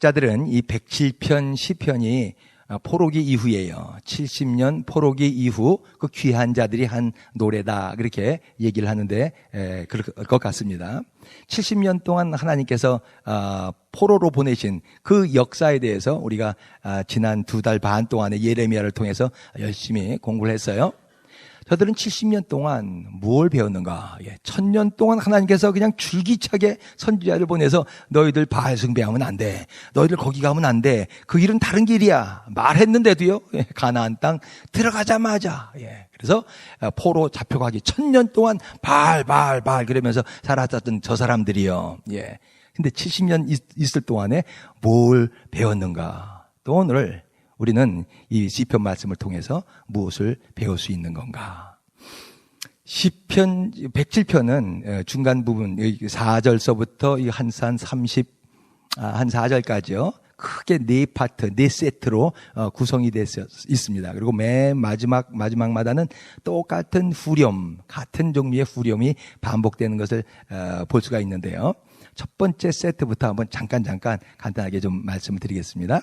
학자들은 이 107편 시편이 포로기 이후예요. 70년 포로기 이후 그 귀한 자들이 한 노래다 그렇게 얘기를 하는데 그럴 것 같습니다. 70년 동안 하나님께서 포로로 보내신 그 역사에 대해서 우리가 지난 2달 반 동안에 예레미야를 통해서 열심히 공부를 했어요. 저들은 70년 동안 뭘 배웠는가? 1000년 동안 하나님께서 그냥 줄기차게 선지자를 보내서 너희들 바알 숭배하면 안 돼. 너희들 거기 가면 안 돼. 그 길은 다른 길이야. 말했는데도요. 가나안 땅 들어가자마자. 그래서 포로 잡혀가기 1000년 동안 바알 그러면서 살았던 저 사람들이요. 근데 70년 있을 동안에 뭘 배웠는가? 또 오늘 우리는 이 시편 말씀을 통해서 무엇을 배울 수 있는 건가? 시편 107편은 중간 부분 4절서부터 한 4절까지요. 크게 4파트, 4세트로 구성이 되어 있습니다. 그리고 맨 마지막마다는 똑같은 후렴, 같은 종류의 후렴이 반복되는 것을 볼 수가 있는데요. 첫 번째 세트부터 한번 잠깐 간단하게 좀 말씀을 드리겠습니다.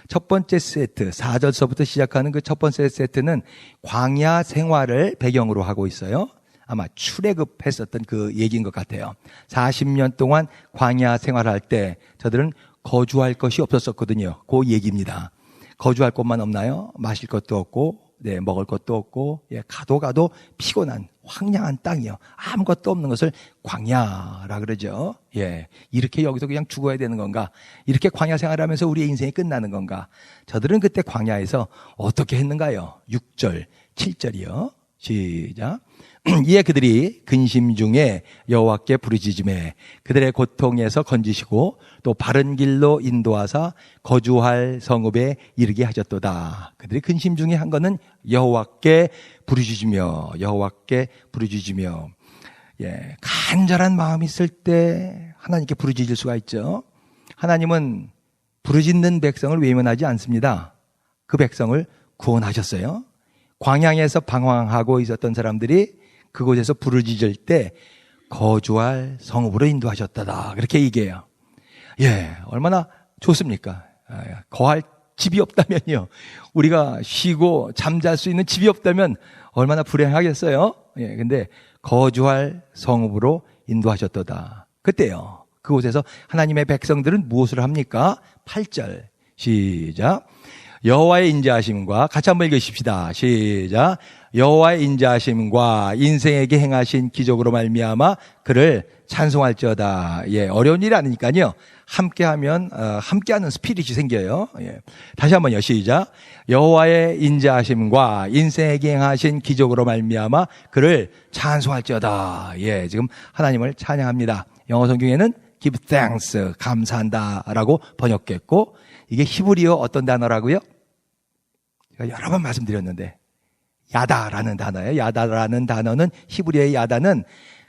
첫 번째 세트, 4절서부터 시작하는 그 첫 번째 세트는 광야 생활을 배경으로 하고 있어요. 아마 출애굽했었던 그 얘기인 것 같아요. 40년 동안 광야 생활할 때 저들은 거주할 것이 없었거든요. 그 얘기입니다. 거주할 곳만 없나요? 마실 것도 없고, 먹을 것도 없고, 가도 피곤한 황량한 땅이요. 아무것도 없는 것을 광야라 그러죠. 이렇게 여기서 그냥 죽어야 되는 건가? 이렇게 광야 생활하면서 우리의 인생이 끝나는 건가? 저들은 그때 광야에서 어떻게 했는가요? 6절, 7절이요. 시작. 이에 그들이 근심 중에 여호와께 부르짖으매 그들의 고통에서 건지시고 또 바른 길로 인도하사 거주할 성읍에 이르게 하셨도다. 그들이 근심 중에 한 거는 여호와께 부르짖으며 간절한 마음이 있을 때 하나님께 부르짖을 수가 있죠. 하나님은 부르짖는 백성을 외면하지 않습니다. 그 백성을 구원하셨어요. 광야에서 방황하고 있었던 사람들이 그곳에서 부르짖을 때 거주할 성읍으로 인도하셨다다. 그렇게 얘기해요. 얼마나 좋습니까? 거할 집이 없다면요. 우리가 쉬고 잠잘 수 있는 집이 없다면 얼마나 불행하겠어요? 근데 거주할 성읍으로 인도하셨도다. 그때요. 그곳에서 하나님의 백성들은 무엇을 합니까? 8절 시작. 여호와의 인자하심과 같이 한번 읽으십시다. 시작. 여호와의 인자하심과 인생에게 행하신 기적으로 말미암아 그를 찬송할지어다. 어려운 일이 아니니까요. 함께하면 함께하는 스피릿이 생겨요. 다시 한번요. 시작. 여호와의 인자하심과 인생에게 행하신 기적으로 말미암아 그를 찬송할지어다. 지금 하나님을 찬양합니다. 영어 성경에는 give thanks, 감사한다라고 번역했고, 이게 히브리어 어떤 단어라고요? 제가 여러 번 말씀드렸는데 야다라는 단어예요. 야다라는 단어는 히브리어의 야다는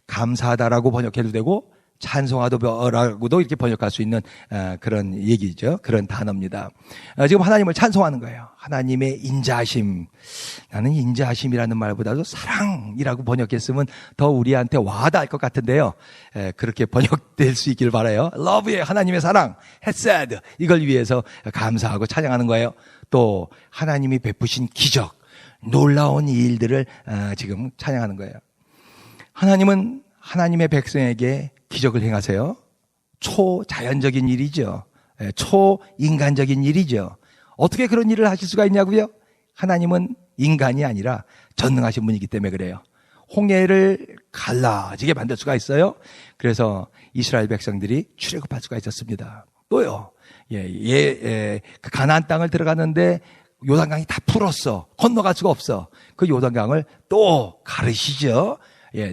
감사하다라고 번역해도 되고 찬송하다라고도 이렇게 번역할 수 있는 그런 얘기죠. 그런 단어입니다. 지금 하나님을 찬송하는 거예요. 하나님의 인자하심. 나는 인자하심이라는 말보다도 사랑이라고 번역했으면 더 우리한테 와닿을 것 같은데요. 그렇게 번역될 수 있길 바라요. 러브의 하나님의 사랑, 헤세드. 이걸 위해서 감사하고 찬양하는 거예요. 또 하나님이 베푸신 기적, 놀라운 일들을 지금 찬양하는 거예요. 하나님은 하나님의 백성에게 기적을 행하세요. 초자연적인 일이죠. 초인간적인 일이죠. 어떻게 그런 일을 하실 수가 있냐고요? 하나님은 인간이 아니라 전능하신 분이기 때문에 그래요. 홍해를 갈라지게 만들 수가 있어요. 그래서 이스라엘 백성들이 출애굽할 수가 있었습니다. 또요. 그 가나안 땅을 들어갔는데 요단강이 다 풀었어. 건너갈 수가 없어. 그 요단강을 또 가르시죠.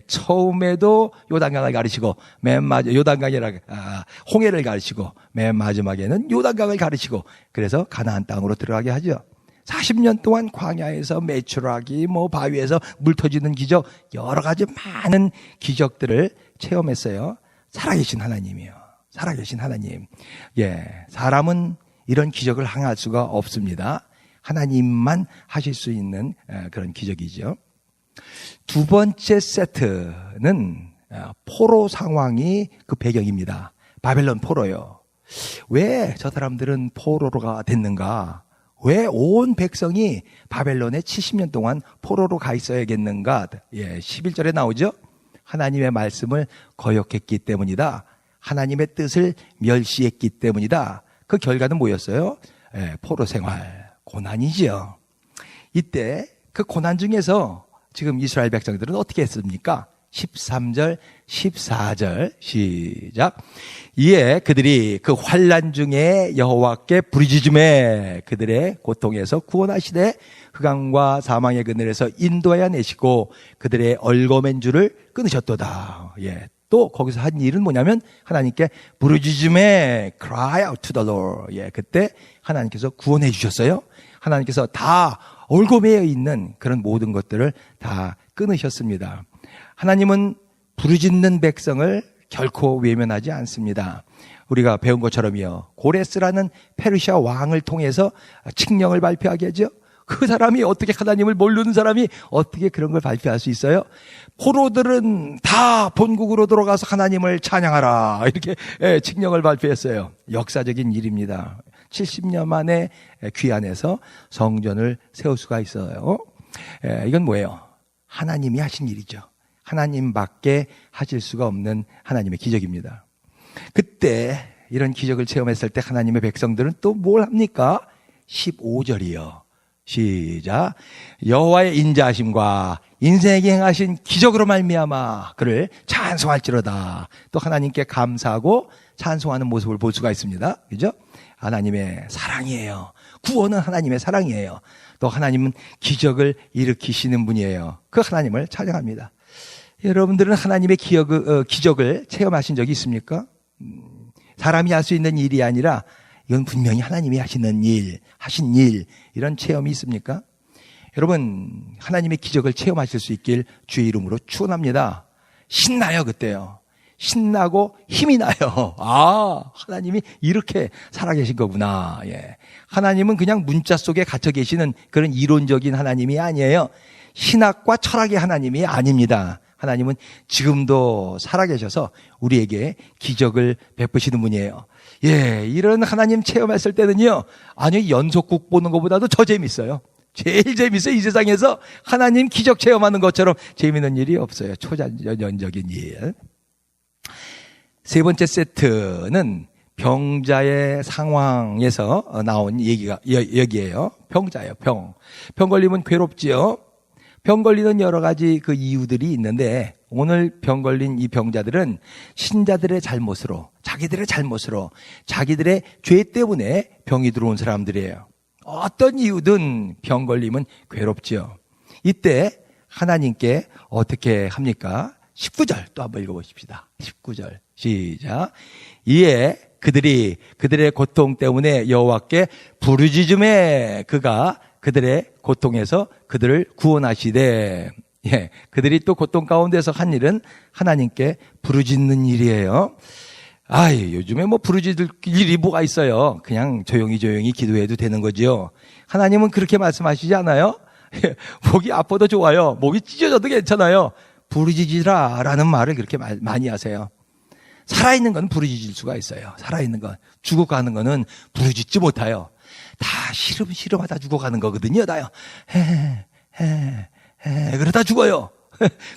처음에도 요단강을 가르치고 홍해를 가르치고 맨 마지막에는 요단강을 가르치고 그래서 가나안 땅으로 들어가게 하죠. 40년 동안 광야에서 메추라기, 바위에서 물 터지는 기적, 여러 가지 많은 기적들을 체험했어요. 살아계신 하나님이요. 살아계신 하나님. 사람은 이런 기적을 행할 수가 없습니다. 하나님만 하실 수 있는 그런 기적이죠. 두 번째 세트는 포로 상황이 그 배경입니다. 바벨론 포로요. 왜 저 사람들은 포로로가 됐는가? 왜 온 백성이 바벨론에 70년 동안 포로로 가 있어야겠는가? 11절에 나오죠? 하나님의 말씀을 거역했기 때문이다. 하나님의 뜻을 멸시했기 때문이다. 그 결과는 뭐였어요? 포로 생활, 고난이지요. 이때 그 고난 중에서 지금 이스라엘 백성들은 어떻게 했습니까? 13절, 14절 시작. 이에 그들이 그 환난 중에 여호와께 부르짖음에 그들의 고통에서 구원하시되 흑암과 사망의 그늘에서 인도하여 내시고 그들의 얼거맨 줄을 끊으셨도다. 또 거기서 한 일은 뭐냐면 하나님께 부르짖음에 cry out to the Lord. 그때 하나님께서 구원해 주셨어요. 하나님께서 다 얼거매여 있는 그런 모든 것들을 다 끊으셨습니다. 하나님은 부르짖는 백성을 결코 외면하지 않습니다. 우리가 배운 것처럼요. 고레스라는 페르시아 왕을 통해서 칙령을 발표하게 하죠. 그 사람이 어떻게 하나님을 모르는 사람이 어떻게 그런 걸 발표할 수 있어요? 포로들은 다 본국으로 들어가서 하나님을 찬양하라. 이렇게 칙령을 발표했어요. 역사적인 일입니다. 70년 만에 귀환해서 성전을 세울 수가 있어요. 이건 뭐예요? 하나님이 하신 일이죠. 하나님밖에 하실 수가 없는 하나님의 기적입니다. 그때 이런 기적을 체험했을 때 하나님의 백성들은 또 뭘 합니까? 15절이요. 시작. 여호와의 인자하심과 인생에게 행하신 기적으로 말미암아 그를 찬송할지로다. 또 하나님께 감사하고 찬송하는 모습을 볼 수가 있습니다. 그죠? 하나님의 사랑이에요. 구원은 하나님의 사랑이에요. 또 하나님은 기적을 일으키시는 분이에요. 그 하나님을 찬양합니다. 여러분들은 하나님의 기적을 체험하신 적이 있습니까? 사람이 할 수 있는 일이 아니라 이건 분명히 하나님이 하신 일, 이런 체험이 있습니까? 여러분, 하나님의 기적을 체험하실 수 있길 주의 이름으로 축원합니다. 신나요, 그때요. 신나고 힘이 나요. 하나님이 이렇게 살아계신 거구나. 하나님은 그냥 문자 속에 갇혀 계시는 그런 이론적인 하나님이 아니에요. 신학과 철학의 하나님이 아닙니다. 하나님은 지금도 살아계셔서 우리에게 기적을 베푸시는 분이에요. 이런 하나님 체험했을 때는요, 연속극 보는 것보다도 더 재밌어요. 제일 재밌어요. 이 세상에서 하나님 기적 체험하는 것처럼 재밌는 일이 없어요. 초자연적인 일. 세 번째 세트는 병자의 상황에서 나온 얘기예요. 병자예요, 병. 병 걸리면 괴롭지요. 병 걸리는 여러 가지 그 이유들이 있는데 오늘 병 걸린 이 병자들은 신자들의 잘못으로, 자기들의 죄 때문에 병이 들어온 사람들이에요. 어떤 이유든 병 걸리면 괴롭지요. 이때 하나님께 어떻게 합니까? 19절 또 한번 읽어보십시다. 19절 시작. 이에 그들이 그들의 고통 때문에 여호와께 부르짖음에 그가 그들의 고통에서 그들을 구원하시되, 그들이 또 고통 가운데서 한 일은 하나님께 부르짖는 일이에요. 요즘에 부르짖을 일이 뭐가 있어요? 그냥 조용히 기도해도 되는 거죠. 하나님은 그렇게 말씀하시지 않아요? 목이 아파도 좋아요. 목이 찢어져도 괜찮아요. 부르짖으라 라는 말을 그렇게 많이 하세요. 살아있는 건 부르짖을 수가 있어요. 살아있는 건. 죽어가는 거는 부르짖지 못해요. 다 시름시름하다 죽어가는 거거든요. 다요. 그러다 죽어요.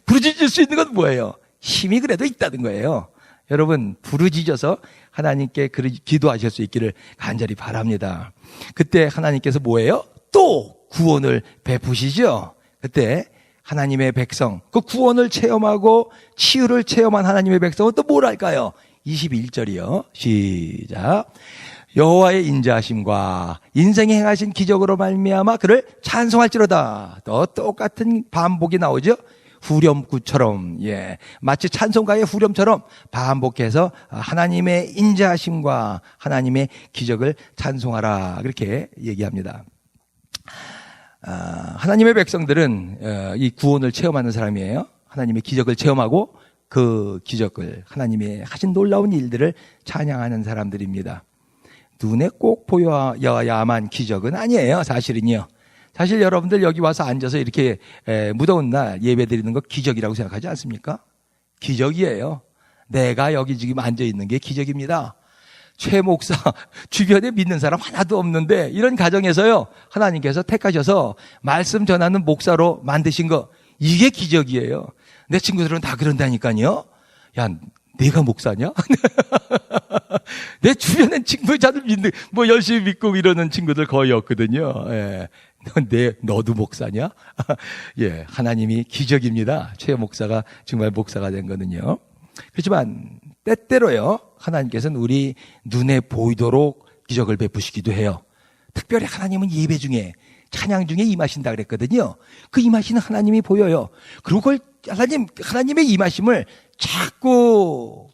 부르짖을 수 있는 건 뭐예요? 힘이 그래도 있다는 거예요. 여러분, 부르짖어서 하나님께 기도하실 수 있기를 간절히 바랍니다. 그때 하나님께서 뭐예요? 또 구원을 베푸시죠. 그때 하나님의 백성, 그 구원을 체험하고 치유를 체험한 하나님의 백성은 또 뭘 할까요? 21절이요. 시작. 여호와의 인자하심과 인생에 행하신 기적으로 말미암아 그를 찬송할지로다. 또 똑같은 반복이 나오죠. 후렴구처럼, 마치 찬송가의 후렴처럼 반복해서 하나님의 인자하심과 하나님의 기적을 찬송하라, 그렇게 얘기합니다. 하나님의 백성들은 이 구원을 체험하는 사람이에요. 하나님의 기적을 체험하고 그 기적을, 하나님의 하신 놀라운 일들을 찬양하는 사람들입니다. 눈에 꼭 보여야만 기적은 아니에요, 사실은요. 사실 여러분들 여기 와서 앉아서 이렇게 무더운 날 예배 드리는 거 기적이라고 생각하지 않습니까? 기적이에요. 내가 여기 지금 앉아 있는 게 기적입니다. 최 목사 주변에 믿는 사람 하나도 없는데 이런 가정에서요 하나님께서 택하셔서 말씀 전하는 목사로 만드신 거 이게 기적이에요. 내 친구들은 다 그런다니까요. 야 내가 목사냐? 내 주변엔 친구자들 믿는 뭐 열심히 믿고 이러는 친구들 거의 없거든요. 예. 너도 목사냐? 예, 하나님이 기적입니다. 최 목사가 정말 목사가 된 거는요. 그렇지만 때때로요 하나님께서는 우리 눈에 보이도록 기적을 베푸시기도 해요. 특별히 하나님은 예배 중에 찬양 중에 임하신다 그랬거든요. 그 임하시는 하나님이 보여요. 그리고 그걸 하나님의 임하심을 자꾸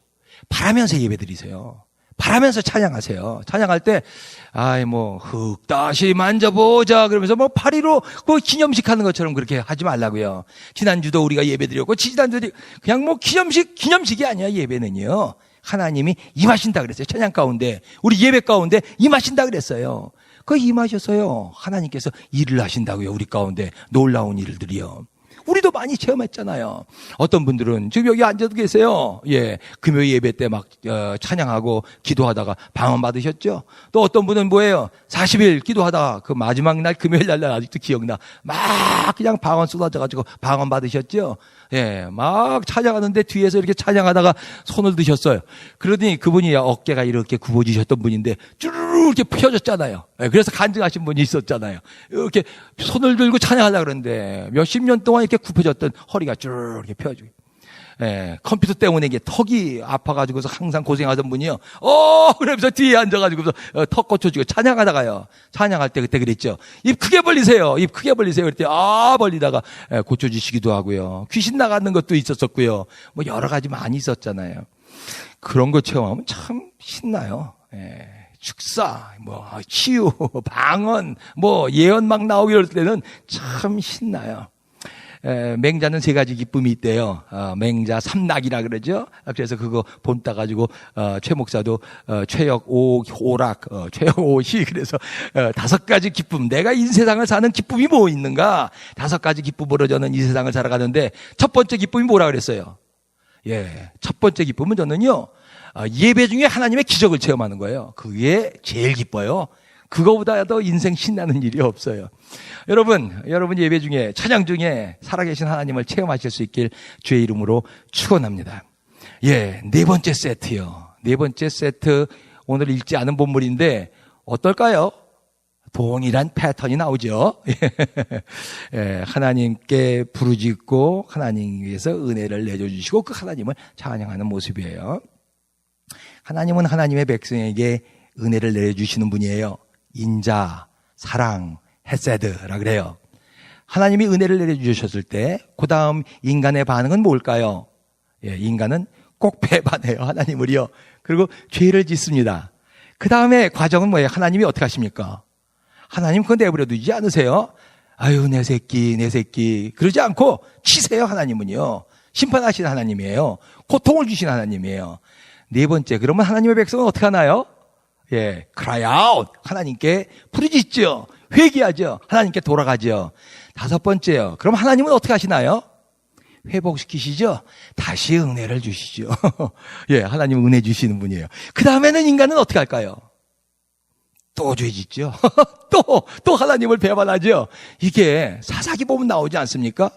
바라면서 예배 드리세요. 바라면서 찬양하세요. 찬양할 때, 흙 다시 만져보자. 그러면서 파리로 기념식 하는 것처럼 그렇게 하지 말라고요. 지난주도 우리가 예배 드렸고, 지난주도 그냥 기념식이 아니야, 예배는요. 하나님이 임하신다 그랬어요. 찬양 가운데, 우리 예배 가운데 임하신다 그랬어요. 그 임하셔서요. 하나님께서 일을 하신다고요. 우리 가운데 놀라운 일들이요. 우리도 많이 체험했잖아요. 어떤 분들은 지금 여기 앉아도 계세요. 예, 금요일 예배 때 막 찬양하고 기도하다가 방언 받으셨죠. 또 어떤 분은 뭐예요? 40일 기도하다가 그 마지막 날 금요일 날 아직도 기억나. 막 그냥 방언 쏟아져가지고 방언 받으셨죠. 예, 막 찬양하는데 뒤에서 이렇게 찬양하다가 손을 드셨어요. 그러더니 그분이 어깨가 이렇게 굽어지셨던 분인데 쭈르르 이렇게 펴졌잖아요. 예, 그래서 간증하신 분이 있었잖아요. 이렇게 손을 들고 찬양하려고 그러는데 몇십 년 동안 이렇게 굽혀졌던 허리가 쭈르르 이렇게 펴지고. 예, 컴퓨터 때문에 이게 턱이 아파가지고서 항상 고생하던 분이요. 그러면서 뒤에 앉아가지고서 턱 꽂혀지고 찬양하다가요. 찬양할 때 그때 그랬죠. 입 크게 벌리세요. 입 크게 벌리세요. 그랬더니 벌리다가 고쳐지시기도 하고요. 귀신 나가는 것도 있었었고요. 뭐 여러 가지 많이 있었잖아요. 그런 거 체험하면 참 신나요. 예. 축사, 치유, 방언, 예언 막 나오고 이럴 때는 참 신나요. 맹자는 세 가지 기쁨이 있대요. 맹자 삼낙이라 그러죠. 그래서 그거 본 따가지고 최 목사도 최역 오락, 최역 오시 그래서 5가지 기쁨. 내가 이 세상을 사는 기쁨이 뭐 있는가? 5가지 기쁨으로 저는 이 세상을 살아가는데 첫 번째 기쁨이 뭐라 그랬어요? 예, 첫 번째 기쁨은 저는요. 예배 중에 하나님의 기적을 체험하는 거예요. 그게 제일 기뻐요. 그거보다 더 인생 신나는 일이 없어요. 여러분 예배 중에 찬양 중에 살아계신 하나님을 체험하실 수 있길 주의 이름으로 축원합니다. 예, 네 번째 세트요. 네 번째 세트 오늘 읽지 않은 본문인데 어떨까요? 동일한 패턴이 나오죠. 예, 하나님께 부르짖고 하나님 위해서 은혜를 내려주시고 그 하나님을 찬양하는 모습이에요. 하나님은 하나님의 백성에게 은혜를 내려주시는 분이에요. 인자, 사랑, 헤세드라 그래요. 하나님이 은혜를 내려주셨을 때 그 다음 인간의 반응은 뭘까요? 예, 인간은 꼭 배반해요. 하나님을요. 그리고 죄를 짓습니다. 그 다음에 과정은 뭐예요? 하나님이 어떻게 하십니까? 하나님 그거 내버려 두지 않으세요. 아유 내 새끼 그러지 않고 치세요. 하나님은요. 심판하시는 하나님이에요. 고통을 주시는 하나님이에요. 네 번째, 그러면 하나님의 백성은 어떻게 하나요? 예, cry out. 하나님께 부르짖죠. 회개하죠. 하나님께 돌아가죠. 5번째요. 그럼 하나님은 어떻게 하시나요? 회복시키시죠. 다시 은혜를 주시죠. 예, 하나님은 은혜 주시는 분이에요. 그 다음에는 인간은 어떻게 할까요? 또 죄짓죠. 또 하나님을 배반하죠. 이게 사사기 보면 나오지 않습니까?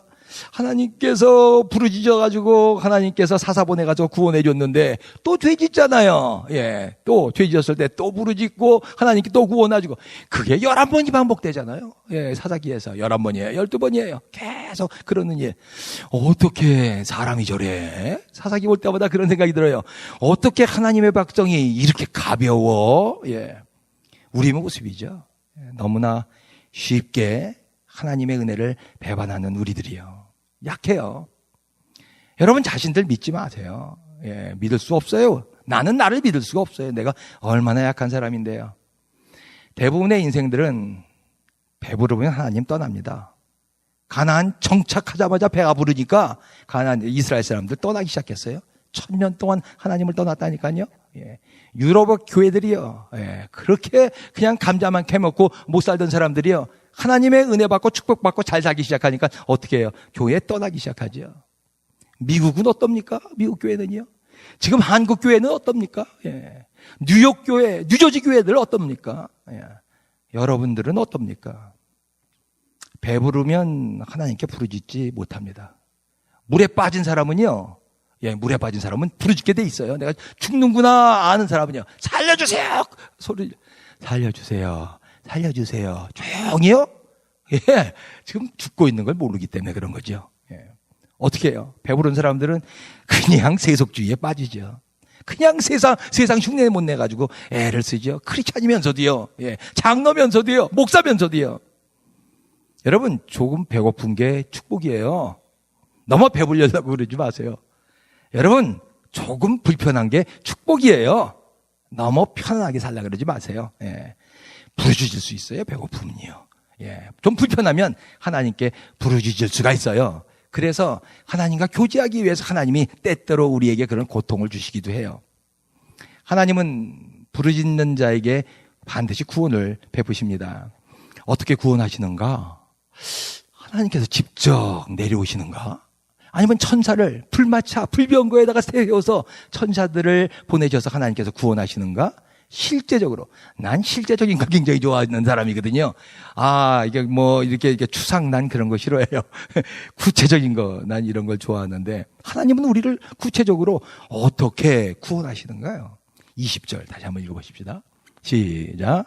하나님께서 부르짖어가지고 하나님께서 사사 보내가지고 구원해줬는데 또 죄짓잖아요. 예, 또 죄짓었을 때 또 부르짖고 하나님께 또 구원해주고 그게 11번이 반복되잖아요. 예, 사사기에서 11번이에요. 12번이에요. 계속 그러는 예. 어떻게 사람이 저래? 사사기 볼 때마다 그런 생각이 들어요. 어떻게 하나님의 백성이 이렇게 가벼워? 예, 우리 모습이죠. 너무나 쉽게 하나님의 은혜를 배반하는 우리들이요. 약해요. 여러분 자신들 믿지 마세요. 예, 믿을 수 없어요. 나는 나를 믿을 수가 없어요. 내가 얼마나 약한 사람인데요. 대부분의 인생들은 배부르면 하나님 떠납니다. 가나안 정착하자마자 배가 부르니까 가나안 이스라엘 사람들 떠나기 시작했어요. 1000년 동안 하나님을 떠났다니까요. 예. 유럽 교회들이요. 예. 그렇게 그냥 감자만 캐먹고 못 살던 사람들이요. 하나님의 은혜 받고 축복받고 잘 살기 시작하니까 어떻게 해요? 교회 떠나기 시작하죠. 미국은 어떻습니까? 미국 교회는요. 지금 한국 교회는 어떻습니까? 예. 뉴욕 교회, 뉴저지 교회들 어떻습니까? 예. 여러분들은 어떻습니까? 배부르면 하나님께 부르짖지 못합니다. 물에 빠진 사람은요, 물에 빠진 사람은 부르짖게 돼 있어요. 내가 죽는구나 아는 사람은요, 살려주세요! 소리, 살려주세요. 살려주세요. 조용히요? 예. 지금 죽고 있는 걸 모르기 때문에 그런 거죠. 예. 어떻게 해요? 배부른 사람들은 그냥 세속주의에 빠지죠. 그냥 세상 흉내 못 내가지고 애를 쓰죠. 크리스찬이면서도요. 예. 장로면서도요. 목사면서도요. 여러분, 조금 배고픈 게 축복이에요. 너무 배불려고 그러지 마세요. 여러분, 조금 불편한 게 축복이에요. 너무 편안하게 살라 그러지 마세요. 예. 부르짖을 수 있어요, 배고픔은요. 예. 좀 불편하면 하나님께 부르짖을 수가 있어요. 그래서 하나님과 교제하기 위해서 하나님이 때때로 우리에게 그런 고통을 주시기도 해요. 하나님은 부르짖는 자에게 반드시 구원을 베푸십니다. 어떻게 구원하시는가? 하나님께서 직접 내려오시는가? 아니면 천사를 불마차 불병거에다가 세워서 천사들을 보내셔서 하나님께서 구원하시는가? 실제적으로, 난 실제적인 거 굉장히 좋아하는 사람이거든요. 이게 이렇게 추상 난 그런 거 싫어해요. 구체적인 거, 난 이런 걸 좋아하는데, 하나님은 우리를 구체적으로 어떻게 구원하시는가요? 20절 다시 한번 읽어보십시다. 시작.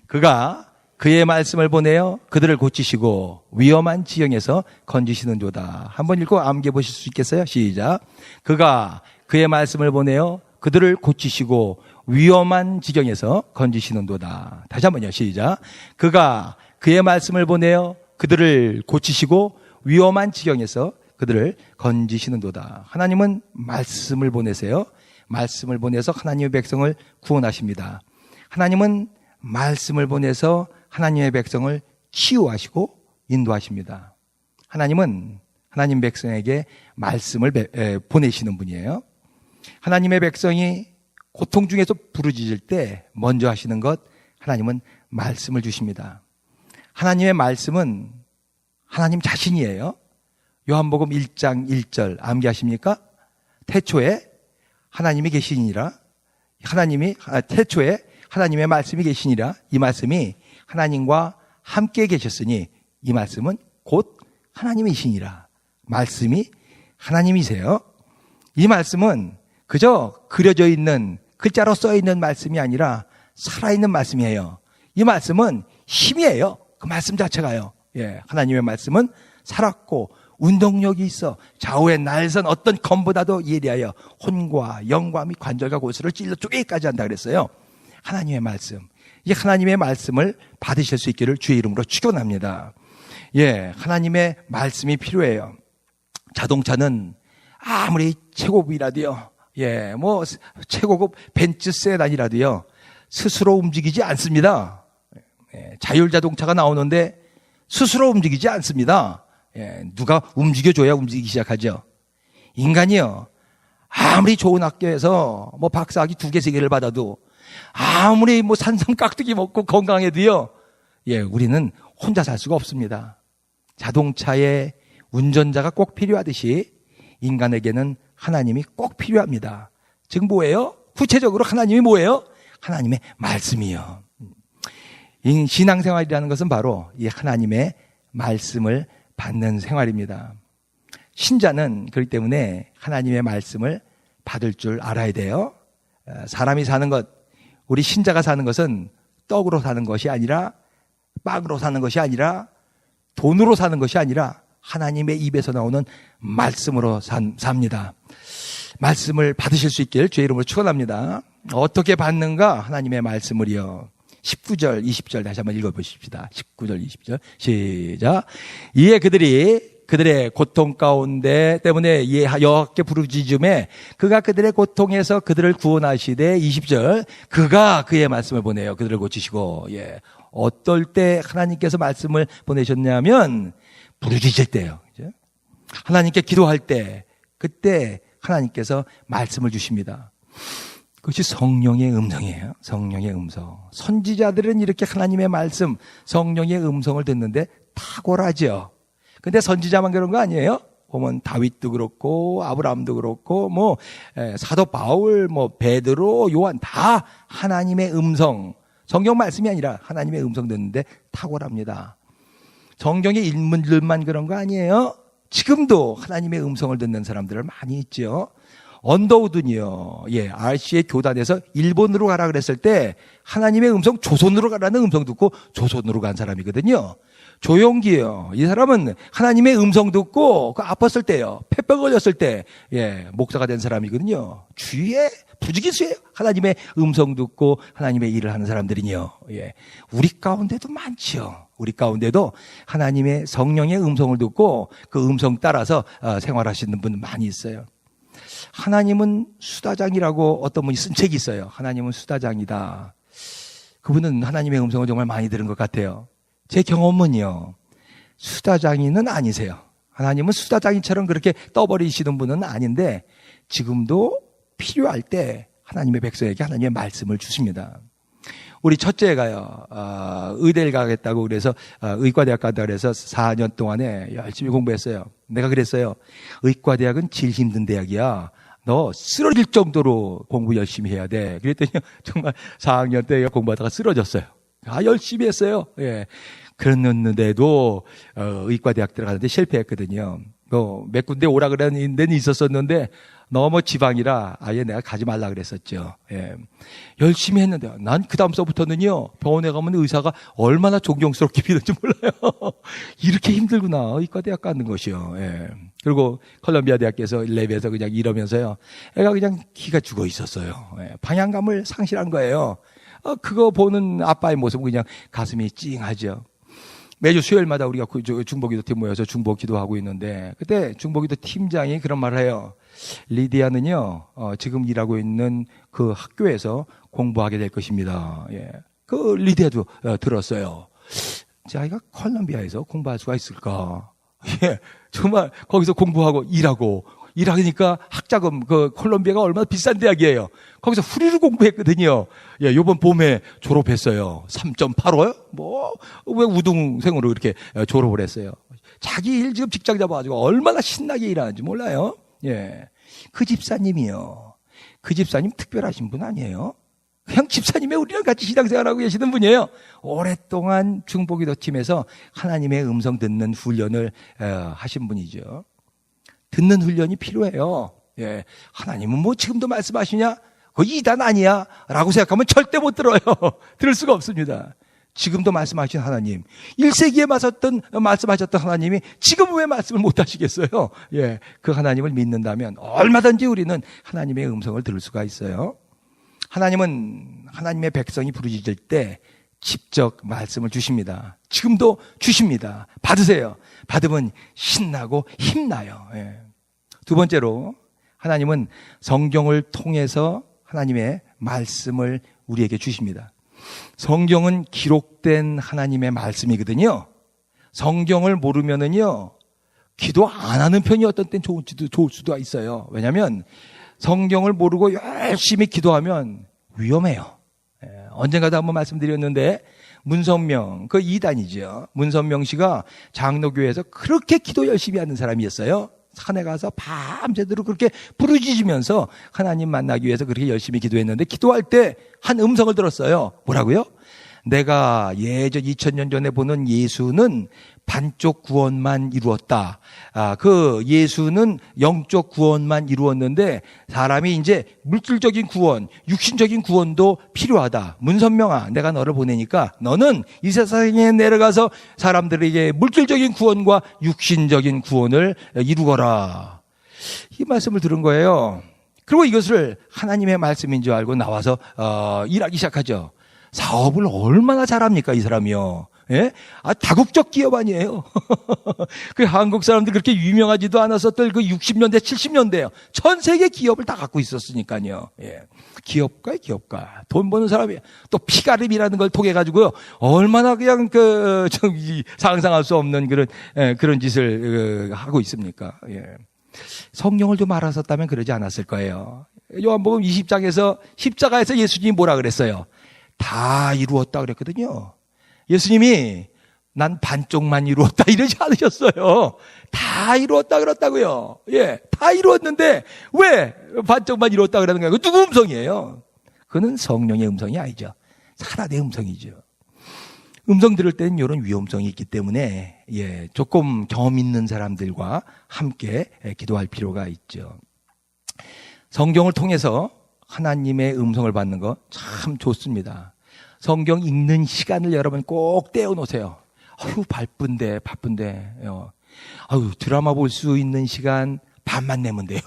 그가 그의 말씀을 보내어 그들을 고치시고 위험한 지형에서 건지시는도다. 한번 읽고 암기해 보실 수 있겠어요? 시작. 그가 그의 말씀을 보내어 그들을 고치시고 위험한 지경에서 건지시는도다. 다시 한번요. 시작. 그가 그의 말씀을 보내어 그들을 고치시고 위험한 지경에서 그들을 건지시는도다. 하나님은 말씀을 보내세요. 말씀을 보내서 하나님의 백성을 구원하십니다. 하나님은 말씀을 보내서 하나님의 백성을 치유하시고 인도하십니다. 하나님은 하나님 백성에게 말씀을 보내시는 분이에요. 하나님의 백성이 고통 중에서 부르짖을 때 먼저 하시는 것, 하나님은 말씀을 주십니다. 하나님의 말씀은 하나님 자신이에요. 요한복음 1장 1절 암기하십니까? 태초에 하나님이 계시니라. 태초에 하나님의 말씀이 계시니라. 이 말씀이 하나님과 함께 계셨으니 이 말씀은 곧 하나님이시니라. 말씀이 하나님이세요. 이 말씀은 그저 그려져 있는 글자로 써 있는 말씀이 아니라 살아있는 말씀이에요. 이 말씀은 힘이에요. 그 말씀 자체가요. 예, 하나님의 말씀은 살았고 운동력이 있어 좌우에 날선 어떤 검보다도 예리하여 혼과 영과 및 관절과 골수를 찔러 쪼개기까지 한다 그랬어요. 하나님의 말씀. 이 하나님의 말씀을 받으실 수 있기를 주의 이름으로 축원합니다. 예, 하나님의 말씀이 필요해요. 자동차는 아무리 최고급이라도요. 예, 최고급 벤츠 세단이라도요. 스스로 움직이지 않습니다. 예, 자율자동차가 나오는데 스스로 움직이지 않습니다. 예, 누가 움직여줘야 움직이기 시작하죠. 인간이요. 아무리 좋은 학교에서 박사학위 2개, 3개를 받아도 아무리 산삼 깍두기 먹고 건강해도요. 예, 우리는 혼자 살 수가 없습니다. 자동차에 운전자가 꼭 필요하듯이 인간에게는 하나님이 꼭 필요합니다. 즉 뭐예요? 구체적으로 하나님이 뭐예요? 하나님의 말씀이요. 신앙생활이라는 것은 바로 이 하나님의 말씀을 받는 생활입니다. 신자는 그렇기 때문에 하나님의 말씀을 받을 줄 알아야 돼요. 사람이 사는 것, 우리 신자가 사는 것은 떡으로 사는 것이 아니라 빵으로 사는 것이 아니라 돈으로 사는 것이 아니라 하나님의 입에서 나오는 말씀으로 삽니다. 말씀을 받으실 수 있길 주의 이름으로 축원합니다. 어떻게 받는가? 하나님의 말씀을요. 19절, 20절 다시 한번 읽어보십시다. 19절, 20절 시작. 이에 그들의 고통 가운데 때문에 여호와께 부르짖음에 그가 그들의 고통에서 그들을 구원하시되 20절 그가 그의 말씀을 보내요. 그들을 고치시고 어떨 때 하나님께서 말씀을 보내셨냐면 부르짖을 때요. 하나님께 기도할 때 그때 하나님께서 말씀을 주십니다. 그것이 성령의 음성이에요. 성령의 음성. 선지자들은 이렇게 하나님의 말씀, 성령의 음성을 듣는데 탁월하죠. 근데 선지자만 그런 거 아니에요? 보면 다윗도 그렇고 아브라함도 그렇고 사도 바울, 베드로, 요한 다 하나님의 음성, 성경 말씀이 아니라 하나님의 음성 듣는데 탁월합니다. 성경의 인물들만 그런 거 아니에요. 지금도 하나님의 음성을 듣는 사람들 많이 있죠. 언더우드는요, RC의 교단에서 일본으로 가라 그랬을 때 하나님의 음성 조선으로 가라는 음성 듣고 조선으로 간 사람이거든요. 조용기요. 이 사람은 하나님의 음성 듣고 아팠을 때요, 폐병 걸렸을 때 목사가 된 사람이거든요. 주위에 부지기수예요. 하나님의 음성 듣고 하나님의 일을 하는 사람들이요. 우리 가운데도 많죠. 우리 가운데도 하나님의 성령의 음성을 듣고 그 음성 따라서 생활하시는 분 많이 있어요. 하나님은 수다장이라고 어떤 분이 쓴 책이 있어요. 하나님은 수다장이다. 그분은 하나님의 음성을 정말 많이 들은 것 같아요. 제 경험은요, 수다장이는 아니세요. 하나님은 수다장이처럼 그렇게 떠버리시는 분은 아닌데 지금도 필요할 때 하나님의 백성에게 하나님의 말씀을 주십니다. 우리 첫째가요, 의대를 가겠다고 그래서 의과대학 간다 그래서 4년 동안에 열심히 공부했어요. 내가 그랬어요. 의과대학은 제일 힘든 대학이야. 너 쓰러질 정도로 공부 열심히 해야 돼. 그랬더니 정말 4학년 때 공부하다가 쓰러졌어요. 열심히 했어요. 그랬는데도 의과대학 들어가는데 실패했거든요. 몇 군데 오라 그러는 데는 있었었는데 너무 지방이라 아예 내가 가지 말라 그랬었죠. 열심히 했는데 난 그 다음서부터는요, 병원에 가면 의사가 얼마나 존경스럽게 비는지 몰라요. 이렇게 힘들구나, 의과대학 가는 것이요. 그리고 컬럼비아 대학에서 랩에서 그냥 이러면서요, 애가 그냥 기가 죽어 있었어요. 방향감을 상실한 거예요. 그거 보는 아빠의 모습은 그냥 가슴이 찡하죠. 매주 수요일마다 우리가 중보기도 팀 모여서 중보 기도하고 있는데, 그때 중보기도 팀장이 그런 말을 해요. 리디아는요, 지금 일하고 있는 그 학교에서 공부하게 될 것입니다. 그 리디아도 들었어요. 자기가 콜롬비아에서 공부할 수가 있을까? 정말 거기서 공부하고 일하니까 학자금, 콜롬비아가 얼마나 비싼 대학이에요. 거기서 후리로 공부했거든요. 요번 봄에 졸업했어요. 3.85요? 왜 우등생으로 이렇게 졸업을 했어요. 자기 일 지금 직장 잡아가지고 얼마나 신나게 일하는지 몰라요. 그 집사님이요. 그 집사님 특별하신 분 아니에요? 그냥 집사님의 우리랑 같이 신앙생활하고 계시는 분이에요. 오랫동안 중보기도 팀에서 하나님의 음성 듣는 훈련을 하신 분이죠. 듣는 훈련이 필요해요. 하나님은 지금도 말씀하시냐? 그거 이단 아니야? 라고 생각하면 절대 못 들어요. 들을 수가 없습니다. 지금도 말씀하신 하나님, 1세기에 말씀하셨던 하나님이 지금 왜 말씀을 못 하시겠어요? 그 하나님을 믿는다면 얼마든지 우리는 하나님의 음성을 들을 수가 있어요. 하나님은 하나님의 백성이 부르짖을 때 직접 말씀을 주십니다. 지금도 주십니다. 받으세요. 받으면 신나고 힘나요. 두 번째로, 하나님은 성경을 통해서 하나님의 말씀을 우리에게 주십니다. 성경은 기록된 하나님의 말씀이거든요. 성경을 모르면은요, 기도 안 하는 편이 어떤 땐 좋을 수도 있어요. 왜냐하면 성경을 모르고 열심히 기도하면 위험해요. 언젠가도 한번 말씀드렸는데, 문선명, 그 이단이죠. 문선명 씨가 장로교회에서 그렇게 기도 열심히 하는 사람이었어요. 산에 가서 밤새도록 그렇게 부르짖으면서 하나님 만나기 위해서 그렇게 열심히 기도했는데, 기도할 때 한 음성을 들었어요. 뭐라고요? 내가 예전 2000년 전에 보는 예수는 반쪽 구원만 이루었다. 그 예수는 영적 구원만 이루었는데 사람이 이제 물질적인 구원, 육신적인 구원도 필요하다. 문선명아, 내가 너를 보내니까 너는 이 세상에 내려가서 사람들에게 물질적인 구원과 육신적인 구원을 이루거라. 이 말씀을 들은 거예요. 그리고 이것을 하나님의 말씀인 줄 알고 나와서 일하기 시작하죠. 사업을 얼마나 잘합니까, 이 사람이요. 다국적 기업 아니에요. 그 한국 사람들 그렇게 유명하지도 않았었던 그 60년대, 70년대요. 전 세계 기업을 다 갖고 있었으니까요. 기업가. 돈 버는 사람이에요. 또 피가름이라는 걸 통해 가지고요. 얼마나 그냥 상상할 수 없는 그런 짓을 하고 있습니까? 성경을 좀 알았었다면 그러지 않았을 거예요. 요한복음 20장에서 십자가에서 예수님이 뭐라 그랬어요? 다 이루었다 그랬거든요. 예수님이 난 반쪽만 이루었다 이러지 않으셨어요. 다 이루었다 그랬다고요. 예, 다 이루었는데 왜 반쪽만 이루었다 그러는 거예요? 그 누구 음성이에요? 그는 성령의 음성이 아니죠. 하나님의 음성이죠. 음성 들을 때는 이런 위험성이 있기 때문에 조금 경험 있는 사람들과 함께 기도할 필요가 있죠. 성경을 통해서 하나님의 음성을 받는 거 참 좋습니다. 성경 읽는 시간을 여러분 꼭 떼어놓으세요. 아유, 바쁜데. 아유, 드라마 볼 수 있는 시간 반만 내면 돼요.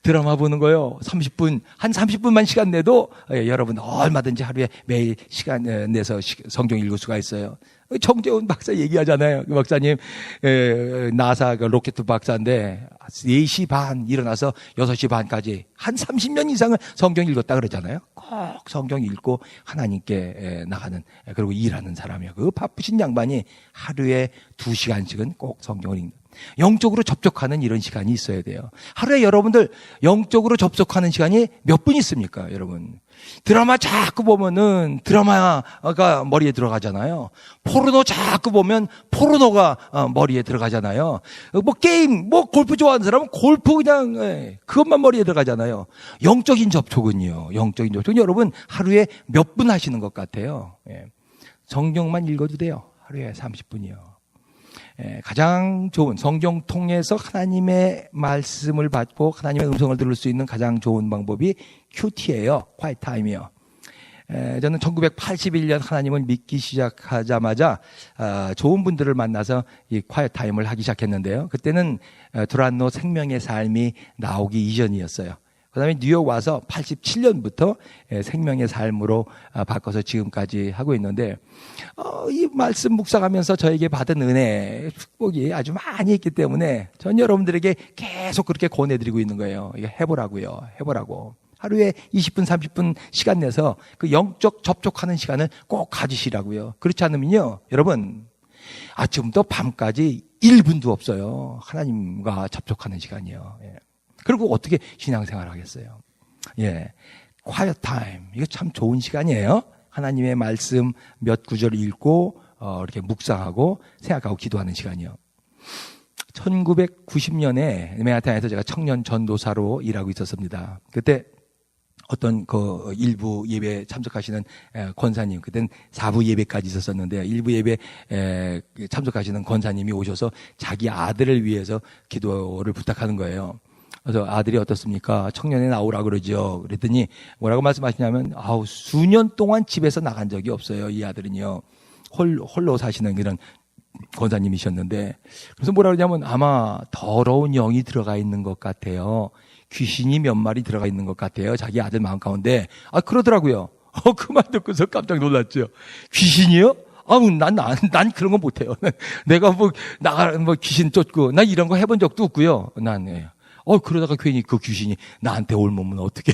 드라마 보는 거요. 30분, 한 30분만 시간 내도 여러분 얼마든지 하루에 매일 시간 내서 성경 읽을 수가 있어요. 정재훈 박사 얘기하잖아요. 그 박사님, 나사 로켓 박사인데 4시 반 일어나서 6시 반까지 한 30년 이상을 성경 읽었다 그러잖아요. 꼭 성경 읽고 하나님께 나가는, 그리고 일하는 사람이에요. 그 바쁘신 양반이 하루에 2시간씩은 꼭 성경을 읽는. 영적으로 접촉하는 이런 시간이 있어야 돼요. 하루에 여러분들 영적으로 접촉하는 시간이 몇 분 있습니까, 여러분? 드라마 자꾸 보면은 드라마가 머리에 들어가잖아요. 포르노 자꾸 보면 포르노가 머리에 들어가잖아요. 뭐 게임, 뭐 골프 좋아하는 사람은 골프 그냥 그것만 머리에 들어가잖아요. 영적인 접촉은요. 영적인 접촉은 여러분 하루에 몇 분 하시는 것 같아요. 성경만 읽어도 돼요. 하루에 30분이요. 가장 좋은, 성경 통해서 하나님의 말씀을 받고 하나님의 음성을 들을 수 있는 가장 좋은 방법이 큐티예요. quiet time이요. 저는 1981년 하나님을 믿기 시작하자마자 좋은 분들을 만나서 이 quiet time을 하기 시작했는데요. 그때는 두란노 생명의 삶이 나오기 이전이었어요. 그 다음에 뉴욕 와서 87년부터 생명의 삶으로 바꿔서 지금까지 하고 있는데, 이 말씀 묵상하면서 저에게 받은 은혜, 축복이 아주 많이 있기 때문에 전 여러분들에게 계속 그렇게 권해드리고 있는 거예요. 이거 해보라고요. 해보라고. 하루에 20분, 30분 시간 내서 그 영적 접촉하는 시간을 꼭 가지시라고요. 그렇지 않으면요, 여러분, 아침부터 밤까지 1분도 없어요. 하나님과 접촉하는 시간이요. 그리고 어떻게 신앙생활 하겠어요? quiet time. 이거 참 좋은 시간이에요. 하나님의 말씀 몇 구절 읽고, 이렇게 묵상하고, 생각하고 기도하는 시간이요. 1990년에 맨하탄에서 제가 청년 전도사로 일하고 있었습니다. 그때 어떤 그 일부 예배 참석하시는 권사님, 그땐 4부 예배까지 있었었는데, 일부 예배 참석하시는 권사님이 오셔서 자기 아들을 위해서 기도를 부탁하는 거예요. 그래서 아들이 어떻습니까? 청년에 나오라 그러죠. 그랬더니 뭐라고 말씀하시냐면, 수년 동안 집에서 나간 적이 없어요. 이 아들은요. 홀로 사시는 그런 권사님이셨는데, 그래서 뭐라 그러냐면, 아마 더러운 영이 들어가 있는 것 같아요. 귀신이 몇 마리 들어가 있는 것 같아요. 자기 아들 마음 가운데. 그러더라고요. 그 말 듣고서 깜짝 놀랐죠. 귀신이요? 난 그런 거 못해요. 내가 귀신 쫓고, 난 이런 거 해본 적도 없고요. 그러다가 괜히 그 귀신이 나한테 옮으면 어떻게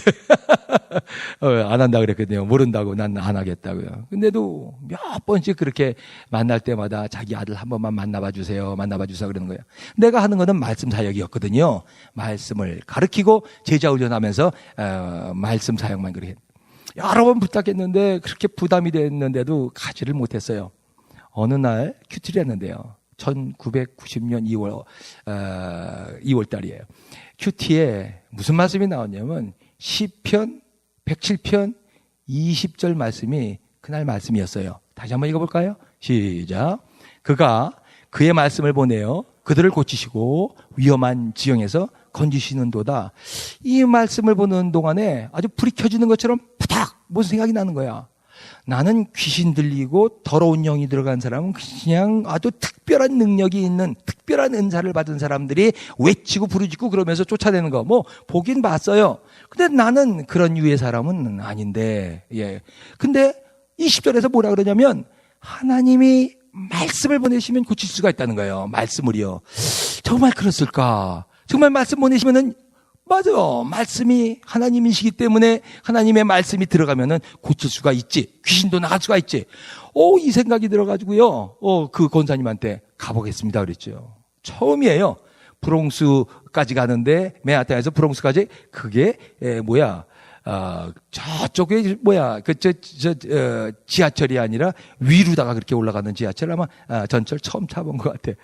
안 한다 그랬거든요. 모른다고 난 안 하겠다고요. 근데도 몇 번씩 그렇게 만날 때마다 자기 아들 한 번만 만나봐 주세요 그러는 거예요. 내가 하는 거는 말씀 사역이었거든요. 말씀을 가르치고 제자 훈련하면서 말씀 사역만 그렇게 여러 번 부탁했는데 그렇게 부담이 됐는데도 가지를 못했어요. 어느 날 큐티를 했는데요. 1990년 2월 달이에요. 큐티에 무슨 말씀이 나왔냐면 시편 107편 20절 말씀이 그날 말씀이었어요. 다시 한번 읽어볼까요? 시작. 그가 그의 말씀을 보내어 그들을 고치시고 위험한 지형에서 건지시는도다. 이 말씀을 보는 동안에 아주 불이 켜지는 것처럼 푸닥 무슨 생각이 나는 거야. 나는 귀신 들리고 더러운 영이 들어간 사람은 그냥 아주 특별한 능력이 있는 특별한 은사를 받은 사람들이 외치고 부르짖고 그러면서 쫓아내는 거 보긴 봤어요. 근데 나는 그런 유의 사람은 아닌데. 근데 20절에서 뭐라 그러냐면 하나님이 말씀을 보내시면 고칠 수가 있다는 거예요. 말씀을요. 정말 그렇을까? 정말 말씀 보내시면은 맞아. 말씀이 하나님이시기 때문에 하나님의 말씀이 들어가면은 고칠 수가 있지. 귀신도 나갈 수가 있지. 이 생각이 들어가지고요. 그 권사님한테 가보겠습니다. 그랬죠. 처음이에요. 브롱스까지 가는데, 맨하탄에서 브롱스까지 그게, 저쪽에 지하철이 아니라 위로다가 그렇게 올라가는 지하철 아마 전철 처음 타본 것 같아.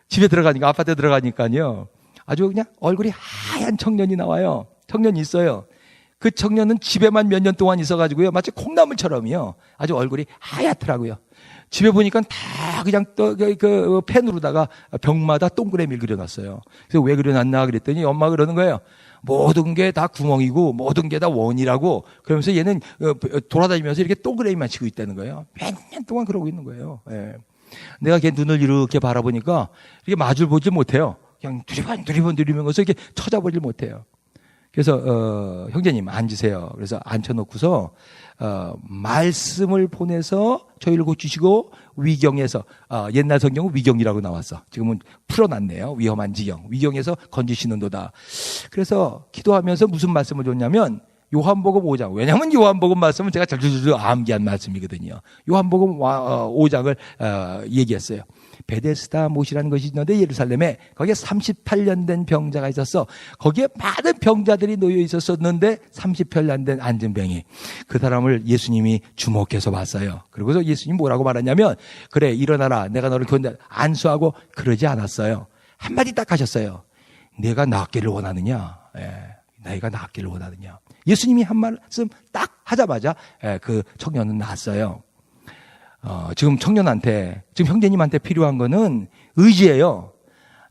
집에 들어가니까, 아파트에 들어가니까요. 아주 그냥 얼굴이 하얀 청년이 나와요. 청년이 있어요. 그 청년은 집에만 몇 년 동안 있어가지고요. 마치 콩나물처럼요. 아주 얼굴이 하얗더라고요. 집에 보니까 다 그냥 그 펜으로다가 벽마다 동그라미를 그려놨어요. 그래서 왜 그려놨나 그랬더니 엄마가 그러는 거예요. 모든 게 다 구멍이고 모든 게 다 원이라고. 그러면서 얘는 돌아다니면서 이렇게 동그라미만 치고 있다는 거예요. 몇 년 동안 그러고 있는 거예요. 예. 내가 걔 눈을 이렇게 바라보니까 이렇게 마주를 보지 못해요. 그냥 두리번 누리면서 이렇게 쳐다보질 못해요. 그래서 형제님 앉으세요. 그래서 앉혀놓고서 말씀을 보내서 저희를 고치시고 위경에서 옛날 성경은 위경이라고 나왔어. 지금은 풀어놨네요. 위험한 지경. 위경에서 건지시는도다. 그래서 기도하면서 무슨 말씀을 줬냐면 요한복음 5장. 왜냐하면 요한복음 말씀은 제가 절절절 암기한 말씀이거든요. 요한복음 5장을 얘기했어요. 베데스다 못이라는 것이 있는데 예루살렘에 거기에 38년 된 병자가 있었어. 거기에 많은 병자들이 놓여 있었었는데 38년 된 앉은병이 그 사람을 예수님이 주목해서 봤어요. 그러고서 예수님이 뭐라고 말하냐면 그래 일어나라 내가 너를 안수하고 그러지 않았어요. 한마디 딱 하셨어요. 내가 낫기를 원하느냐. 너희가 낫기를 원하느냐. 예수님이 한 말씀 딱 하자마자 그 청년은 낫어요. 지금 청년한테, 지금 형제님한테 필요한 거는 의지예요.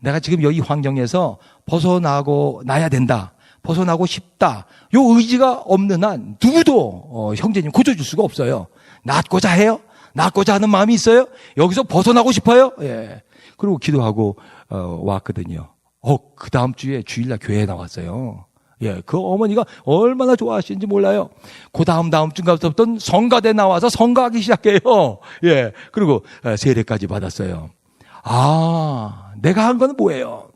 내가 지금 여기 환경에서 벗어나야 된다. 벗어나고 싶다. 요 의지가 없는 한 누구도 형제님 고쳐줄 수가 없어요. 낫고자 해요? 낫고자 하는 마음이 있어요? 여기서 벗어나고 싶어요? 예. 그리고 기도하고 왔거든요. 그 다음 주에 주일날 교회에 나왔어요. 예, 그 어머니가 얼마나 좋아하시는지 몰라요. 그 다음 주부터 성가대 나와서 성가하기 시작해요. 예, 그리고 세례까지 받았어요. 내가 한 건 뭐예요?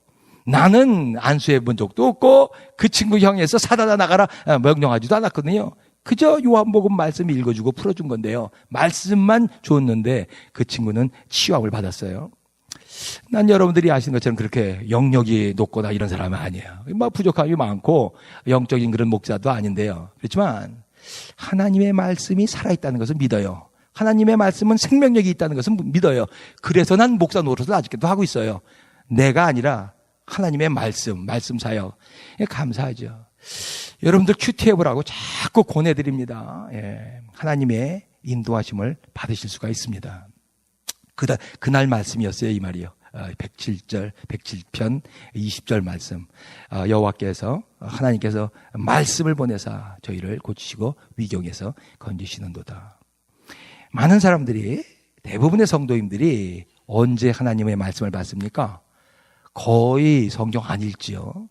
나는 안수해 본 적도 없고 그 친구 향해서 사다다 나가라 명령하지도 않았거든요. 그저 요한복음 말씀 읽어주고 풀어준 건데요. 말씀만 줬는데 그 친구는 치유함을 받았어요. 난 여러분들이 아시는 것처럼 그렇게 영역이 높거나 이런 사람은 아니에요. 막 부족함이 많고 영적인 그런 목사도 아닌데요. 그렇지만 하나님의 말씀이 살아있다는 것을 믿어요. 하나님의 말씀은 생명력이 있다는 것을 믿어요. 그래서 난 목사 노릇을 아직도 하고 있어요. 내가 아니라 하나님의 말씀 사역. 감사하죠. 여러분들 큐티해보라고 자꾸 권해드립니다. 하나님의 인도하심을 받으실 수가 있습니다. 그날 말씀이었어요, 이 말이요. 107편 20절 말씀. 여호와께서 하나님께서 말씀을 보내사 저희를 고치시고 위경에서 건지시는도다. 많은 사람들이, 대부분의 성도님들이 언제 하나님의 말씀을 받습니까? 거의 성경 안 읽지요.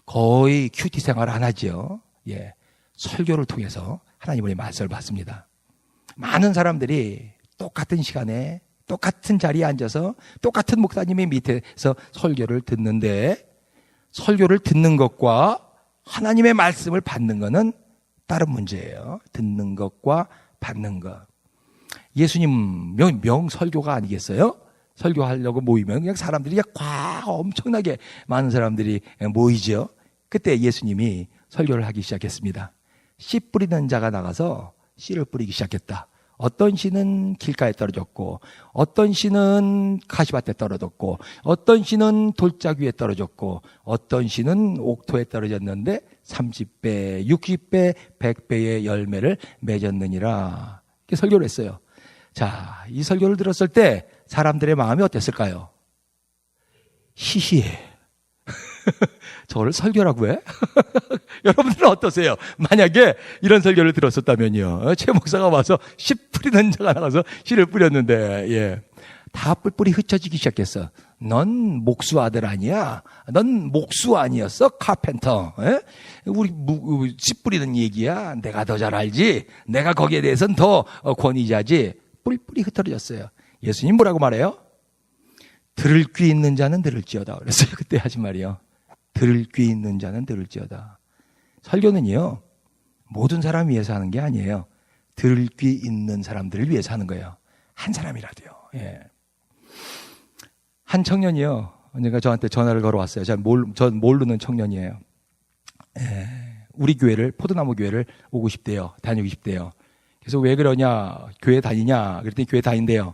거의 큐티 생활 안 하지요. 예, 설교를 통해서 하나님의 말씀을 받습니다. 많은 사람들이 똑같은 시간에 똑같은 자리에 앉아서 똑같은 목사님의 밑에서 설교를 듣는데, 설교를 듣는 것과 하나님의 말씀을 받는 것은 다른 문제예요. 듣는 것과 받는 것. 예수님 명설교가 아니겠어요? 설교하려고 모이면 그냥 사람들이 엄청나게 많은 사람들이 모이죠. 그때 예수님이 설교를 하기 시작했습니다. 씨 뿌리는 자가 나가서 씨를 뿌리기 시작했다. 어떤 씨는 길가에 떨어졌고, 어떤 씨는 가시밭에 떨어졌고, 어떤 씨는 돌짝 위에 떨어졌고, 어떤 씨는 옥토에 떨어졌는데 30배, 60배, 100배의 열매를 맺었느니라. 이렇게 설교를 했어요. 자, 이 설교를 들었을 때 사람들의 마음이 어땠을까요? 희희해. 저를 설교라고 해? 여러분들은 어떠세요? 만약에 이런 설교를 들었었다면요. 최 목사가 와서 씨 뿌리는 자가 나가서 씨를 뿌렸는데, 예. 다 뿔뿔이 흩어지기 시작했어. 넌 목수 아들 아니야? 넌 목수 아니었어? 카펜터. 예? 우리 씨 뿌리는 얘기야. 내가 더 잘 알지? 내가 거기에 대해서는 더 권위자지. 뿔뿔이 흩어졌어요. 예수님 뭐라고 말해요? 들을 귀 있는 자는 들을지어다. 그랬어요. 그때 하신 말이요. 들을 귀 있는 자는 들을지어다. 설교는요, 모든 사람 위해서 하는 게 아니에요. 들을 귀 있는 사람들을 위해서 하는 거예요. 한 사람이라도요. 예. 한 청년이요. 언젠가 저한테 전화를 걸어왔어요. 전 모르는 청년이에요. 예. 우리 교회를, 포도나무 교회를 오고 싶대요. 다니고 싶대요. 그래서 왜 그러냐, 교회 다니냐 그랬더니 교회 다닌대요.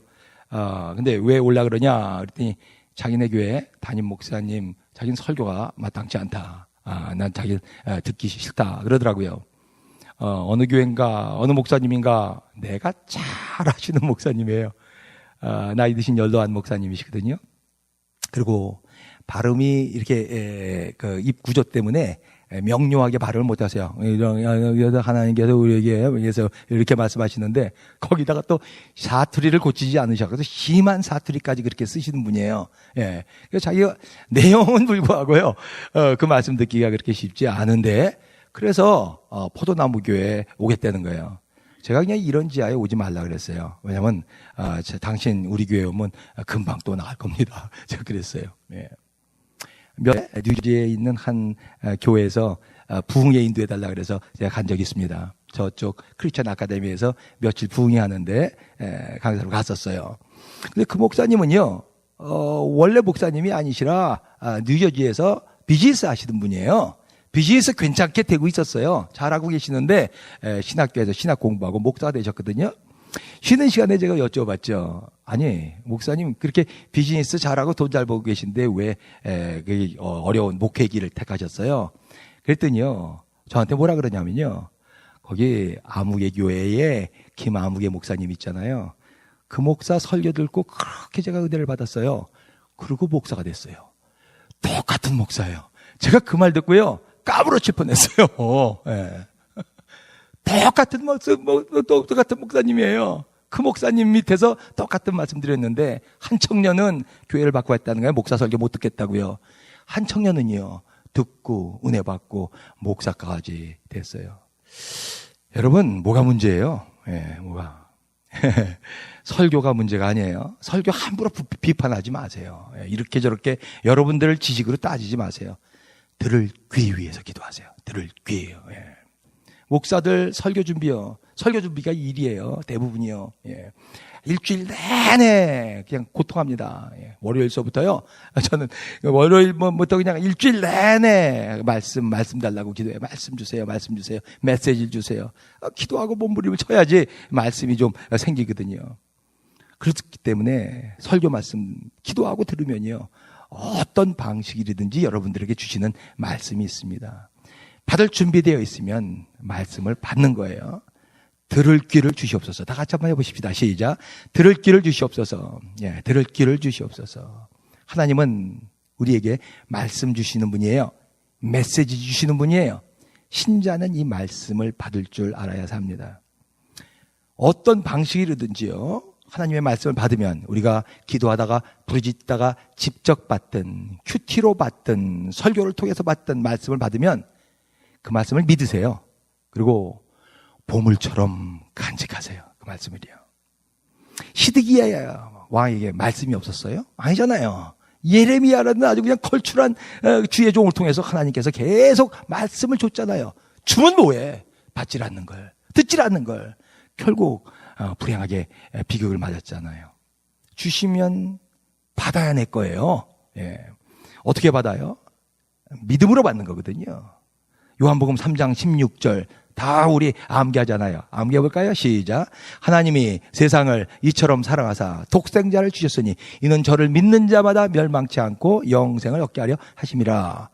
근데 왜 올라 그러냐 그랬더니 자기네 교회 담임 목사님, 자기는 설교가 마땅치 않다. 난 자기 듣기 싫다 그러더라고요. 어느 교회인가, 어느 목사님인가, 내가 잘 아시는 목사님이에요. 나이 드신 연로한 목사님이시거든요. 그리고 발음이 이렇게 그 입 구조 때문에 명료하게 발음을 못하세요. 하나님께서 우리에게 그래서 이렇게 말씀하시는데 거기다가 또 사투리를 고치지 않으셔서 심한 사투리까지 그렇게 쓰시는 분이에요. 예. 그래서 자기가 내용은 불구하고요. 그 말씀 듣기가 그렇게 쉽지 않은데 그래서 포도나무 교회에 오겠다는 거예요. 제가 그냥 이런 지하에 오지 말라 그랬어요. 왜냐면 당신 우리 교회 오면 금방 또 나갈 겁니다. 제가 그랬어요. 예. 뉴저지에 있는 한 교회에서 부흥회 인도해 달라 그래서 제가 간 적이 있습니다. 저쪽 크리스천 아카데미에서 며칠 부흥회 하는데 강사로 갔었어요. 근데 그 목사님은요, 원래 목사님이 아니시라 뉴저지에서 비즈니스 하시던 분이에요. 비즈니스 괜찮게 되고 있었어요. 잘하고 계시는데 신학교에서 신학 공부하고 목사가 되셨거든요. 쉬는 시간에 제가 여쭤봤죠. 아니, 목사님 그렇게 비즈니스 잘하고 돈 잘 벌고 계신데 왜 어려운 목회기를 택하셨어요? 그랬더니요, 저한테 뭐라 그러냐면요, 거기 아무개 교회에 김아무개 목사님 있잖아요. 그 목사 설교 듣고 그렇게 제가 은혜를 받았어요. 그리고 목사가 됐어요. 똑같은 목사예요. 제가 그 말 듣고요, 까무러칠 뻔했어요. 예. 똑같은 목사님이에요. 그 목사님 밑에서 똑같은 말씀 드렸는데 한 청년은 교회를 바꾸고 했다는 거예요. 목사 설교 못 듣겠다고요. 한 청년은요, 듣고 은혜 받고 목사까지 됐어요. 여러분, 뭐가 문제예요? 예, 뭐가? 설교가 문제가 아니에요. 설교 함부로 비판하지 마세요. 이렇게 저렇게 여러분들을 지식으로 따지지 마세요. 들을 귀 위해서 기도하세요. 들을 귀예요. 예. 목사들 설교 준비요. 설교 준비가 일이에요. 대부분이요. 예. 일주일 내내 그냥 고통합니다. 예. 월요일서부터요. 저는 월요일부터 그냥 일주일 내내 말씀 달라고 기도해요. 말씀 주세요. 메시지를 주세요. 기도하고 몸부림을 쳐야지 말씀이 좀 생기거든요. 그렇기 때문에 설교 말씀 기도하고 들으면요, 어떤 방식이든지 여러분들에게 주시는 말씀이 있습니다. 받을 준비되어 있으면 말씀을 받는 거예요. 들을 귀를 주시옵소서. 다 같이 한번 해보십시다. 시작. 들을 귀를 주시옵소서. 예, 들을 귀를 주시옵소서. 하나님은 우리에게 말씀 주시는 분이에요. 메시지 주시는 분이에요. 신자는 이 말씀을 받을 줄 알아야 삽니다. 어떤 방식이든지요, 하나님의 말씀을 받으면 우리가 기도하다가 부르짖다가 직접 받든 큐티로 받든 설교를 통해서 받든 말씀을 받으면 그 말씀을 믿으세요. 그리고 보물처럼 간직하세요. 그 말씀을요. 시드기야 왕에게 말씀이 없었어요? 아니잖아요. 예레미야라는 아주 그냥 걸출한 주의 종을 통해서 하나님께서 계속 말씀을 줬잖아요. 주면 뭐해? 받질 않는 걸, 듣질 않는 걸. 결국 불행하게 비극을 맞았잖아요. 주시면 받아야 내 거예요. 예. 어떻게 받아요? 믿음으로 받는 거거든요. 요한복음 3장 16절 다 우리 암기하잖아요. 암기해 볼까요? 시작. 하나님이 세상을 이처럼 사랑하사 독생자를 주셨으니 이는 저를 믿는 자마다 멸망치 않고 영생을 얻게 하려 하심이라.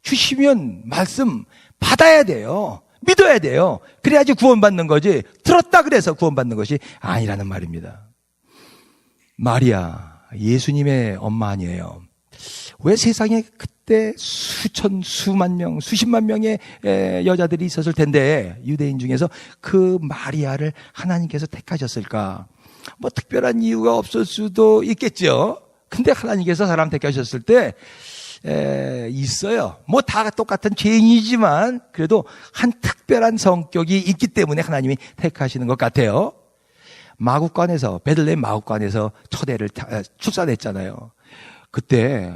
주시면 말씀 받아야 돼요. 믿어야 돼요. 그래야지 구원받는 거지, 들었다 그래서 구원받는 것이 아니라는 말입니다. 마리아, 예수님의 엄마 아니에요. 왜 세상에 그때 수만 명, 수십만 명의 여자들이 있었을 텐데 유대인 중에서 그 마리아를 하나님께서 택하셨을까? 뭐 특별한 이유가 없을 수도 있겠죠. 근데 하나님께서 사람 택하셨을 때 있어요. 뭐 다 똑같은 죄인이지만 그래도 한 특별한 성격이 있기 때문에 하나님이 택하시는 것 같아요. 마구간에서, 베들레헴 마구간에서 첫애를 출산했잖아요. 그때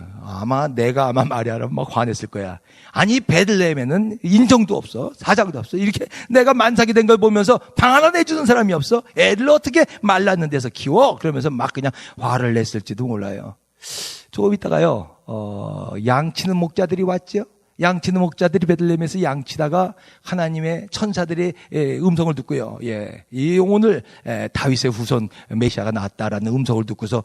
내가 마리아라면 막 화냈을 거야. 아니, 베들레헴에는 인정도 없어, 사장도 없어. 이렇게 내가 만삭이 된 걸 보면서 방 하나 내주는 사람이 없어. 애를 어떻게 말랐는 데서 키워? 그러면서 막 그냥 화를 냈을지도 몰라요. 조금 있다가요, 양 치는 목자들이 왔죠. 양치는 목자들이 베들레헴에서 양치다가 하나님의 천사들의 음성을 듣고요. 예, 이 오늘 다윗의 후손 메시아가 나왔다라는 음성을 듣고서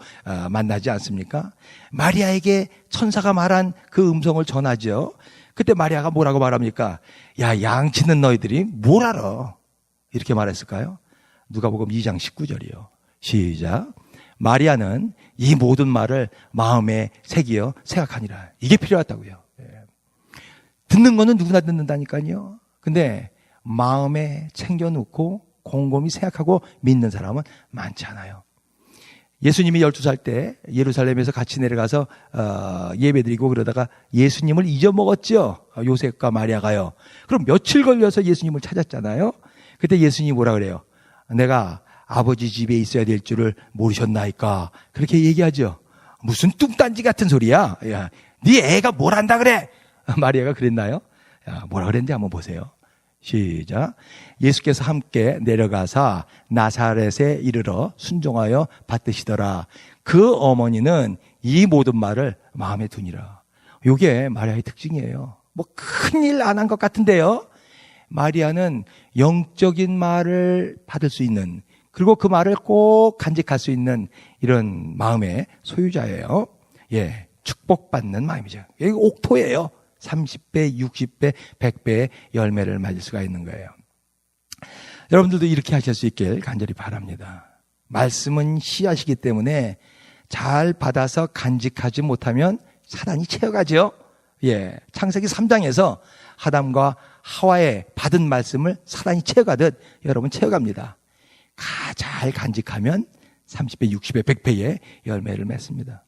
만나지 않습니까? 마리아에게 천사가 말한 그 음성을 전하죠. 그때 마리아가 뭐라고 말합니까? 야, 양치는 너희들이 뭘 알아? 이렇게 말했을까요? 누가복음 2장 19절이요. 시작. 마리아는 이 모든 말을 마음에 새기어 생각하니라. 이게 필요하다고요. 듣는 거는 누구나 듣는다니까요. 근데 마음에 챙겨놓고 곰곰이 생각하고 믿는 사람은 많지 않아요. 예수님이 12살 때 예루살렘에서 같이 내려가서 예배드리고 그러다가 예수님을 잊어먹었죠. 요셉과 마리아가요. 그럼 며칠 걸려서 예수님을 찾았잖아요. 그때 예수님이 뭐라 그래요? 내가 아버지 집에 있어야 될 줄을 모르셨나이까? 그렇게 얘기하죠. 무슨 뚱딴지 같은 소리야. 야, 네 애가 뭘 한다 그래? 마리아가 그랬나요? 야, 뭐라 그랬는지 한번 보세요. 시작. 예수께서 함께 내려가사 나사렛에 이르러 순종하여 받드시더라. 그 어머니는 이 모든 말을 마음에 두니라. 이게 마리아의 특징이에요. 뭐 큰일 안 한 것 같은데요. 마리아는 영적인 말을 받을 수 있는, 그리고 그 말을 꼭 간직할 수 있는 이런 마음의 소유자예요. 예, 축복받는 마음이죠. 이게 옥토예요. 30배, 60배, 100배의 열매를 맞을 수가 있는 거예요. 여러분들도 이렇게 하실 수 있길 간절히 바랍니다. 말씀은 씨앗이기 때문에 잘 받아서 간직하지 못하면 사단이 채워가죠. 예, 창세기 3장에서 아담과 하와의 받은 말씀을 사단이 채워가듯 여러분 채워갑니다. 잘 간직하면 30배, 60배, 100배의 열매를 맺습니다.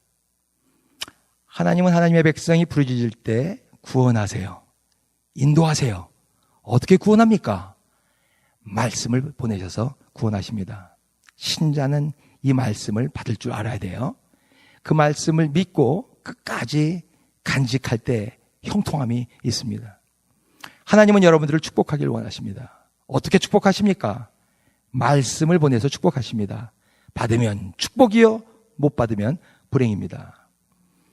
하나님은 하나님의 백성이 부르짖을 때 구원하세요. 인도하세요. 어떻게 구원합니까? 말씀을 보내셔서 구원하십니다. 신자는 이 말씀을 받을 줄 알아야 돼요. 그 말씀을 믿고 끝까지 간직할 때 형통함이 있습니다. 하나님은 여러분들을 축복하길 원하십니다. 어떻게 축복하십니까? 말씀을 보내서 축복하십니다. 받으면 축복이요, 못 받으면 불행입니다.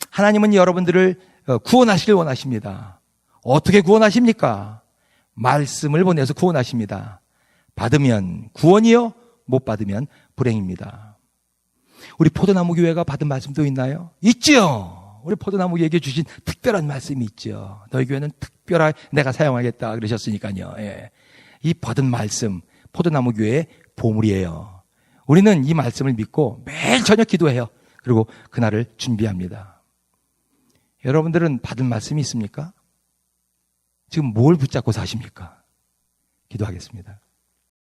하나님은 여러분들을 구원하시길 원하십니다. 어떻게 구원하십니까? 말씀을 보내서 구원하십니다. 받으면 구원이요, 못 받으면 불행입니다. 우리 포도나무 교회가 받은 말씀도 있나요? 있죠. 우리 포도나무 교회에게 주신 특별한 말씀이 있죠. 너희 교회는 특별하게 내가 사용하겠다 그러셨으니까요. 예. 이 받은 말씀, 포도나무 교회의 보물이에요. 우리는 이 말씀을 믿고 매일 저녁 기도해요. 그리고 그날을 준비합니다. 여러분들은 받은 말씀이 있습니까? 지금 뭘 붙잡고 사십니까? 기도하겠습니다.